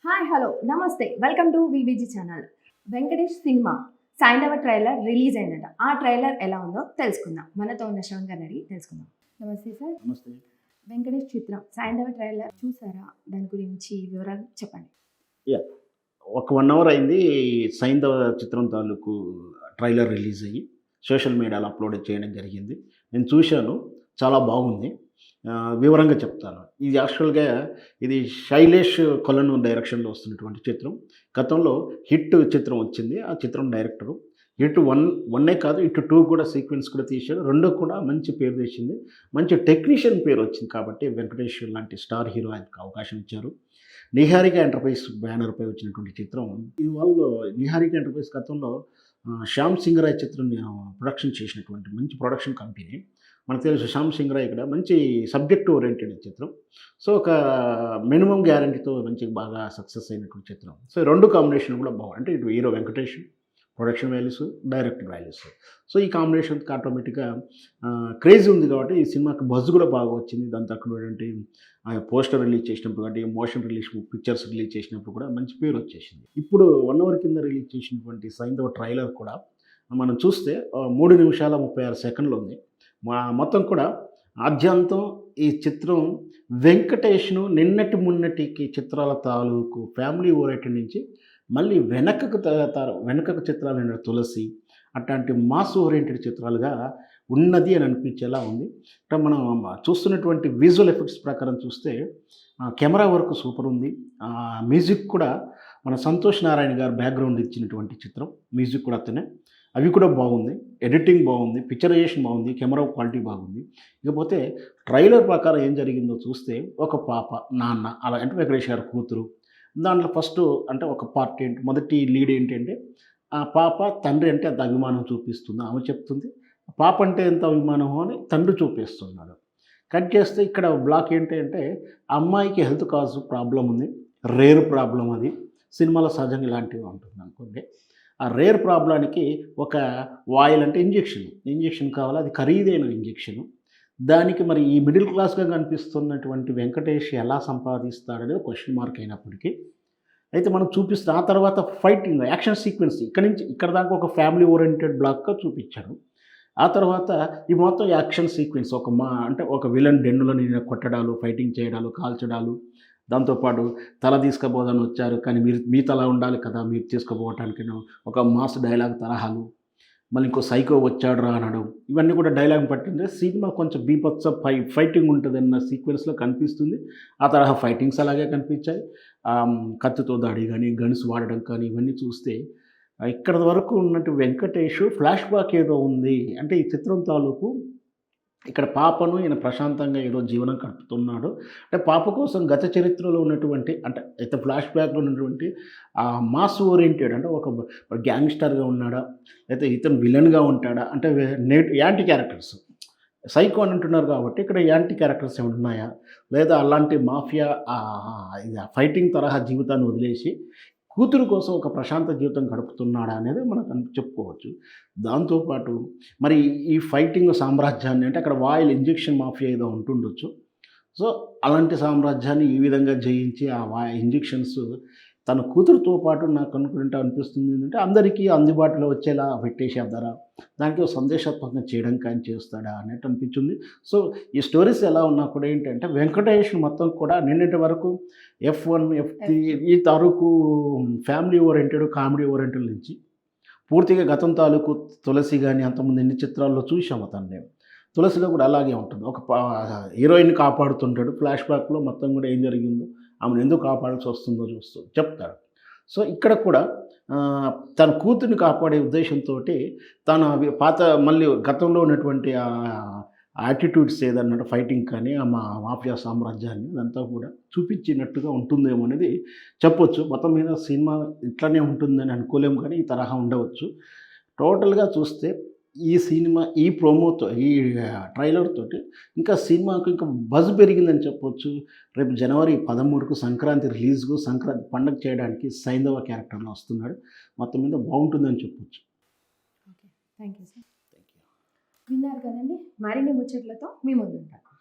Hi hello నమస్తే welcome to VBG channel. Venkatesh cinema Saindhav trailer release అయిందట. ఆ ట్రైలర్ ఎలా ఉందో తెలుసుకుందాం. మనతో ఉన్న శ్రవణ్ గారిని అడిగి తెలుసుకుందాం. నమస్తే సార్. నమస్తే. వెంకటేష్ చిత్రం సైంధవ ట్రైలర్ చూసారా? దాని గురించి వివరాలు చెప్పండి. యాహ్! ఒక 1 అవర్ అయింది సైంధవ చిత్రం తాలూకు ట్రైలర్ రిలీజ్ అయ్యి సోషల్ మీడియాలో అప్లోడ్ చేయడం జరిగింది. నేను చూశాను. చాలా బాగుంది. వివరంగా చెప్తాను. ఇది యాక్చువల్‌గా ఇది శైలేష్ కొలను డైరెక్షన్‌లో వస్తున్నటువంటి చిత్రం. గతంలో హిట్ చిత్రం వచ్చింది. ఆ చిత్రం డైరెక్టరు హిట్ 1 కాదు, హిట్ 2 కూడా సీక్వెన్స్ కూడా తీశాడు. 2 కూడా మంచి పేరు తెచ్చింది. మంచి టెక్నీషియన్ పేరు వచ్చింది కాబట్టి వెంకటేష్ లాంటి స్టార్ హీరో ఆయనకు అవకాశం ఇచ్చారు. నిహారిక ఎంటర్‌ప్రైజ్ బ్యానర్‌పై వచ్చినటువంటి చిత్రం. ఇది వాళ్ళు నిహారిక ఎంటర్‌ప్రైజ్ గతంలో శ్యామ్ సింగ్ రాయ్ చిత్రం ప్రొడక్షన్ చేసినటువంటి మంచి ప్రొడక్షన్ కంపెనీ. మనకు తెలుసు శ్యామ్ సింగ్ రాయ్ ఇక్కడ మంచి సబ్జెక్ట్ ఓరియెంటెడ్ చిత్రం. సో, ఒక మినిమమ్ గ్యారంటీతో మంచి బాగా సక్సెస్ అయినటువంటి చిత్రం. సో, 2 కాంబినేషన్ కూడా బాగుంది. అంటే ఇటు hero Venkatesh, production values, director values. So, ఈ కాంబినేషన్‌కి ఆటోమేటిక్‌గా క్రేజ్ ఉంది కాబట్టి ఈ సినిమాకి బజ్ కూడా బాగా వచ్చింది. దాని తగ్గటువంటి పోస్టర్ రిలీజ్ చేసినప్పుడు కాబట్టి, మోషన్ రిలీజ్ పిక్చర్స్ రిలీజ్ చేసినప్పుడు కూడా మంచి పేరు వచ్చేసింది. ఇప్పుడు 1 అవర్ కింద రిలీజ్ చేసినటువంటి సైంధవ ట్రైలర్ కూడా మనం చూస్తే 3 నిమిషాల 36 సెకండ్లు ఉంది. మొత్తం కూడా ఆద్యంతం ఈ చిత్రం వెంకటేష్‌ను నిన్నటి మొన్నటికి చిత్రాల తాలూకు ఫ్యామిలీ ఓరియెంటెడ్ నుంచి మళ్ళీ వెనకకు చిత్రాలైన తులసి అట్లాంటి మాస్ ఓరియెంటెడ్ చిత్రాలుగా ఉన్నది అని అనిపించేలా ఉంది. అంటే మనం చూస్తున్నటువంటి విజువల్ ఎఫెక్ట్స్ ప్రకారం చూస్తే కెమెరా వర్క్ సూపర్ ఉంది. మ్యూజిక్ కూడా మన సంతోష్ నారాయణ గారు బ్యాక్‌గ్రౌండ్ ఇచ్చినటువంటి చిత్రం. మ్యూజిక్ కూడా అతనే. అవి కూడా బాగుంది. ఎడిటింగ్ బాగుంది. పిక్చరైజేషన్ బాగుంది. కెమెరా క్వాలిటీ బాగుంది. ఇకపోతే ట్రైలర్ ప్రకారం ఏం జరిగిందో చూస్తే ఒక పాప, నాన్న అలా అంటే వెంకటేష్ గారి కూతురు. దాంట్లో ఫస్ట్ అంటే ఒక పార్ట్ ఏంటి మొదటి లీడ్ ఏంటంటే ఆ పాప తండ్రి అంటే ఎంత అభిమానం చూపిస్తుందో ఆమె చెప్తుంది. పాప అంటే ఎంత అభిమానమో అని తండ్రి చూపిస్తున్నాడు. కట్ చేస్తే ఇక్కడ బ్లాక్ ఏంటి అంటే ఆ అమ్మాయికి హెల్త్ ప్రాబ్లమ్ ఉంది. రేర్ ప్రాబ్లమ్ అది. సినిమాలో సహజంగా ఇలాంటివి ఉంటుంది అనుకోండి. ఆ రేర్ ప్రాబ్లానికి ఒక వాయిల్ అంటే ఇంజెక్షన్ కావాలి. అది ఖరీదైన ఇంజెక్షను. దానికి మరి ఈ మిడిల్ క్లాస్‌గా కనిపిస్తున్నటువంటి వెంకటేష్ ఎలా సంపాదిస్తాడనేది క్వెషన్ మార్క్ అయినప్పటికీ అయితే మనం చూపిస్తే ఆ తర్వాత ఫైటింగ్ యాక్షన్ సీక్వెన్స్ ఇక్కడి నుంచి ఇక్కడ దాకా ఒక ఫ్యామిలీ ఓరియెంటెడ్ బ్లాక్‌గా చూపించాడు. ఆ తర్వాత ఈ మొత్తం యాక్షన్ సీక్వెన్స్ అంటే ఒక విలన్ డెన్నులని కొట్టడాలు, ఫైటింగ్ చేయడాలు, కాల్చడాలు, దాంతోపాటు తల తీసుకుపోదని వచ్చారు కానీ మీ తల ఉండాలి కదా మీరు తీసుకుపోవటానికిను ఒక మాస్ డైలాగ్ తరహాలు, మళ్ళీ ఇంకో సైకో వచ్చాడురా అనడం, ఇవన్నీ కూడా డైలాగ్ పట్టింది. సినిమా కొంచెం బీభత్స ఫైటింగ్ ఉంటుందన్న సీక్వెన్స్‌లో కనిపిస్తుంది. ఆ తరహా ఫైటింగ్స్ అలాగే కనిపించాయి. కత్తితో దాడి కానీ, గన్స్ వాడడం కానీ ఇవన్నీ చూస్తే ఇక్కడి వరకు ఉన్నట్టు వెంకటేష్ ఫ్లాష్ బ్యాక్ ఏదో ఉంది. అంటే ఈ చిత్రం తాలూకు ఇక్కడ పాపను ఈయన ప్రశాంతంగా ఏదో జీవనం గడుపుతున్నాడు. అంటే పాప కోసం గత చరిత్రలో ఉన్నటువంటి అంటే అయితే ఫ్లాష్ బ్యాక్‌లో ఉన్నటువంటి మాస్ ఓరియెంటెడ్ అంటే ఒక గ్యాంగ్‌స్టర్‌గా ఉన్నాడా? లేతే ఇతను విలన్‌గా ఉంటాడా? అంటే యాంటీ క్యారెక్టర్స్. సైకో అని అంటున్నారు కాబట్టి ఇక్కడ యాంటీ క్యారెక్టర్స్ ఏమైనా ఉన్నాయా? లేదా అలాంటి మాఫియా ఇది ఫైటింగ్ తరహా జీవితాన్ని వదిలేసి కూతురు కోసం ఒక ప్రశాంత జీవితం గడుపుతున్నాడా అనేది మనం చెప్పుకోవచ్చు. దాంతోపాటు మరి ఈ ఫైటింగ్ సామ్రాజ్యాన్ని అంటే అక్కడ వాయిల్ ఇంజెక్షన్ మాఫియా ఏదో ఉంటుండొచ్చు. సో, అలాంటి సామ్రాజ్యాన్ని ఈ విధంగా జయించి ఆ ఇంజెక్షన్స్ తన కూతురుతో పాటు నాకు అనుకుంటే అనిపిస్తుంది ఏంటంటే అందరికీ అందుబాటులో వచ్చేలా పెట్టేసేద్దారా? దానికి ఒక సందేశాత్మకంగా చేయడం కానీ చేస్తాడా అన్నట్టు అనిపించింది. సో, ఈ స్టోరీస్ ఎలా ఉన్నా కూడా ఏంటంటే వెంకటేష్ మొత్తం కూడా నిన్నటి వరకు F1, F3 ఈ తాలూకు ఫ్యామిలీ ఓరియెంటెడ్, కామెడీ ఓరియెంటెడ్ నుంచి పూర్తిగా గతం తాలూకు తులసి గాని అంతకుముందు ఎన్ని చిత్రాల్లో చూసాము అతన్ని. తులసిలో కూడా అలాగే ఉంటుంది. ఒక హీరోయిన్‌ని కాపాడుతుంటాడు. ఫ్లాష్ బ్యాక్‌లో మొత్తం కూడా ఏం జరిగిందో, ఆమెను ఎందుకు కాపాడాల్సి వస్తుందో చెప్తాడు. సో, ఇక్కడ కూడా తన కూతురిని కాపాడే ఉద్దేశంతోటి తన మళ్ళీ గతంలో ఉన్నటువంటి యాటిట్యూడ్స్ ఏదన్నట్టు ఫైటింగ్ కానీ మాఫియా సామ్రాజ్యాన్ని అదంతా కూడా చూపించినట్టుగా ఉంటుందేమో అనేది చెప్పొచ్చు. మొత్తం మీద సినిమా ఇట్లనే ఉంటుందని అనుకోలేము కానీ ఈ తరహా ఉండవచ్చు. టోటల్‌గా చూస్తే ఈ సినిమా ఈ ప్రోమోతో ఈ ట్రైలర్ తోటి ఇంకా సినిమాకు ఇంకా బజ్ పెరిగిందని చెప్పొచ్చు. రేపు జనవరి 13కు సంక్రాంతి రిలీజ్‌కు సంక్రాంతి పండగ చేయడానికి సైంధవ క్యారెక్టర్‌లో వస్తున్నాడు. మొత్తం మీద బాగుంటుందని చెప్పొచ్చు. ఓకే. Thank you sir. విన్నారు కదండి, మరిన్ని ముచ్చట్లతో మీ ముందుంటాను.